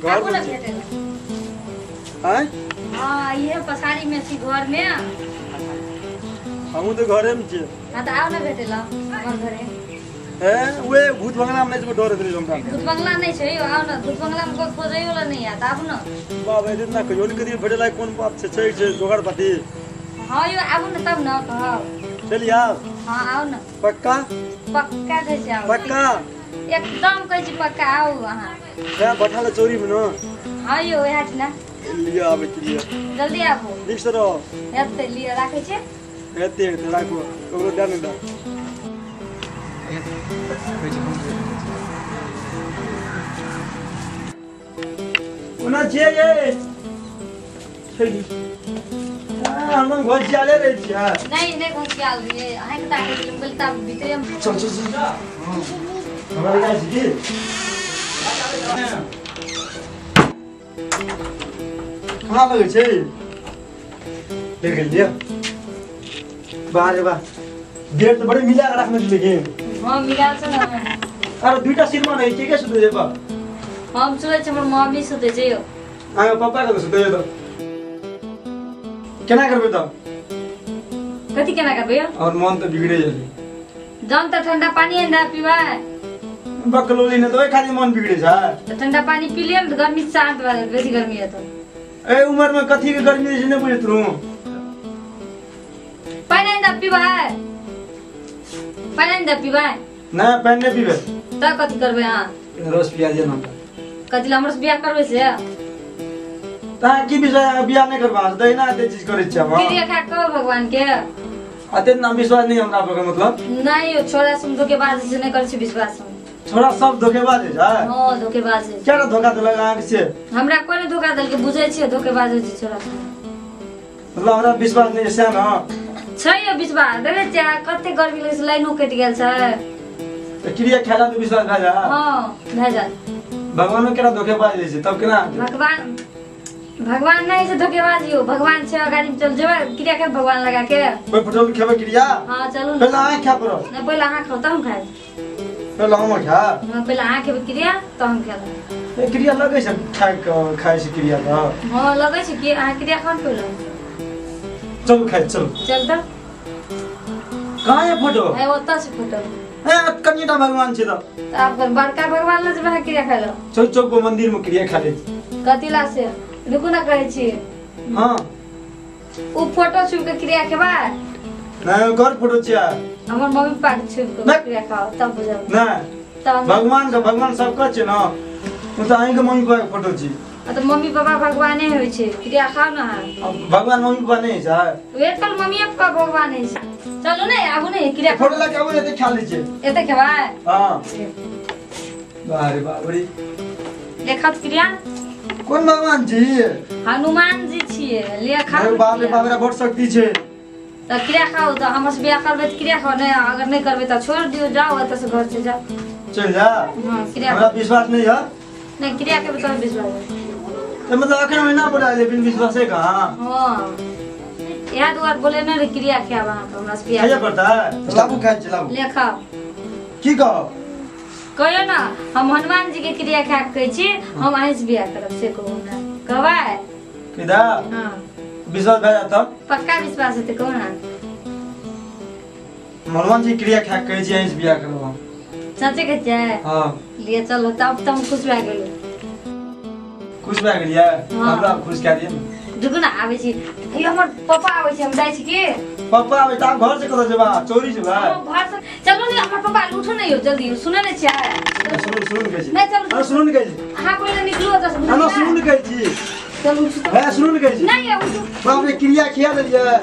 घर आपको ना में भेटेला हैं हां ये पसारी में छी घर में हम तो घरे में छी हां त आओ ना भेटेला हमर घरे ए वे भूत बंगला में नहीं डर रही हमरा भूत बंगला नहीं छै आओ ना भूत बंगला में कोई खोजै वाला नहीं है त आबू ना बाबा इतना कहियो नहीं कदी भेटेला कोन बात छै जोगाड़ पाती हां यो आबू ना तब ना कहब चल यार हां आओ ना पक्का पक्का कह जाओ पक्का एकदम कह छी पक्का आओ वहां क्या बैठा चोरी में ना हां यो वहां छी ना लिया आबे के लिए जल्दी आबू लिख सरो एते लिए राखै छै एते राखो ओकरो ध्यान दे ओना जे ये छैली हम घर जाले रह छियै नहीं घुस के आल दिए अहाँ के ताके दिलम गलता भीतर में चल हमरा लगा छी कहाँ लगे छै देख लिया बाहर बा गेट तो बड़े मिला के रखने लेकिन हां मिला छ ना अरे दुईटा सिरमा नहीं के सुते जेबा हम सुते छ हमर मम्मी सुते छै यो आगे पापा का सुते तो केना करबे तो कथि केना करबे और मन तो बिगड़े जाले जम त ठंडा पानी है पीवा बकलोली ने तो खाली मन बिगड़े छ तो ठंडा पानी पी लियम तो गर्मी शांत भ जात बेसी गर्मी है तो ए उम्र में कथी के गर्मी से नहीं बुझत रहूं पानी है पीवा पानी है पीवा ना पानी नहीं पीबे त कथि करबे हां रस पिया दे ना कथि ला हमर बियाह करबे से ता की विषय बियाह नहीं करबा दे ना ते चीज करे छ की देखा को भगवान के अते ना विश्वास नहीं हमरा पर मतलब नहीं यो छोरा सुन धोखेबाज से नहीं कर छी विश्वास हम छोरा सब धोखेबाज है हां धोखेबाज है क्या धोखा देलक आंख से हमरा कोने धोखा देल के बुझै छी धोखेबाज छै छोरा मतलब हमरा विश्वास नहीं है ना छै यो विश्वास देखे छ कते गर्मी लगे से लाइनो कटि गेल छ तो क्रिया खेला तो विश्वास भा जा हां भे जा भगवान केरा धोखेबाज है तब केना भगवान नहीं से धोखेबाज यो भगवान से गाड़ी में चल जेबे क्रिया के भगवान लगा के कोई फोटो में खेबे क्रिया हां चलू पहले आंख खा पड़ो ना पहले आंख खाओ त हम खाए पहले हम खा हां पहले आंख खेबे क्रिया त हम खाए ए क्रिया लगे छ खाए से क्रिया त हां लगे छ कि आंख क्रिया खान पहले चल खाए चल चल त कहां है फोटो है ओता से फोटो ए कन्याटा भगवान छ त आप बड़का भगवान ल जेबे क्रिया खाए लो चौक चौक को मंदिर में क्रिया खा ले कतिला से रुकु ना कहै छी हां उ फोटो छुप के क्रिया के बाद ना घर फोटो छ हमर मम्मी पापा के छुप के क्रिया खाओ तब बुझाओ ना तब भगवान सब का छ ना उ त आइ के मम्मी पापा के फोटो छी तो मम्मी पापा भगवाने होय छै क्रिया खाओ ना भगवान मम्मी पापा नहीं छ वे कल मम्मी पापा भगवान है चलो ने आबू ने क्रिया फोटो लगे आबो एते खा ले छ एते खेबा हां बारे बाबरी लेखत क्रिया कौन भगवान जी हनुमान जी छिए लेखा अरे बाप रे बाप रे बहुत शक्ति छै त क्रिया खाओ त हमर से बियाह करबे त क्रिया खाओ ने अगर नहीं करबे त छोड़ दियो जाओ एत से घर से जाओ चल जा हां क्रिया हमरा विश्वास नहीं है नहीं क्रिया के तो विश्वास तो मतलब अखन महीना पड़ा लेकिन विश्वास है कहां हां याद बात बोले न रे क्रिया खाब हमरा से बियाह खाया पड़ता है लाबू खाए चलाबू लेखा की कहो कहियो ना हम हनुमान जी के क्रिया खा के कहै छी हम आइ से बियाह करब से कहू ना कहबै किदा हां विश्वास भए जाता पक्का विश्वास है त कहू ना हनुमान जी क्रिया खा के जी आइस बियाह करब सच्चे कहै छै हां लिए चलो तब तुम खुश भए गेलो खुश भए गेलियै हमरा खुश कए दियौ दुगु ना आबै छी यो हमर पापा आबै छै हम जाइ छी की पापा आबै त घर से कत जेबा चोरी जेबा घर से चलो ने हमर पापा उठो नहीं हो जल्दी सुने नहीं छै सुन के जी नहीं चलो अरे सुन के जी हां कोई निकलो त सुन के जी चलो है सुन के जी नहीं है बाप रे क्रिया खिया देलियै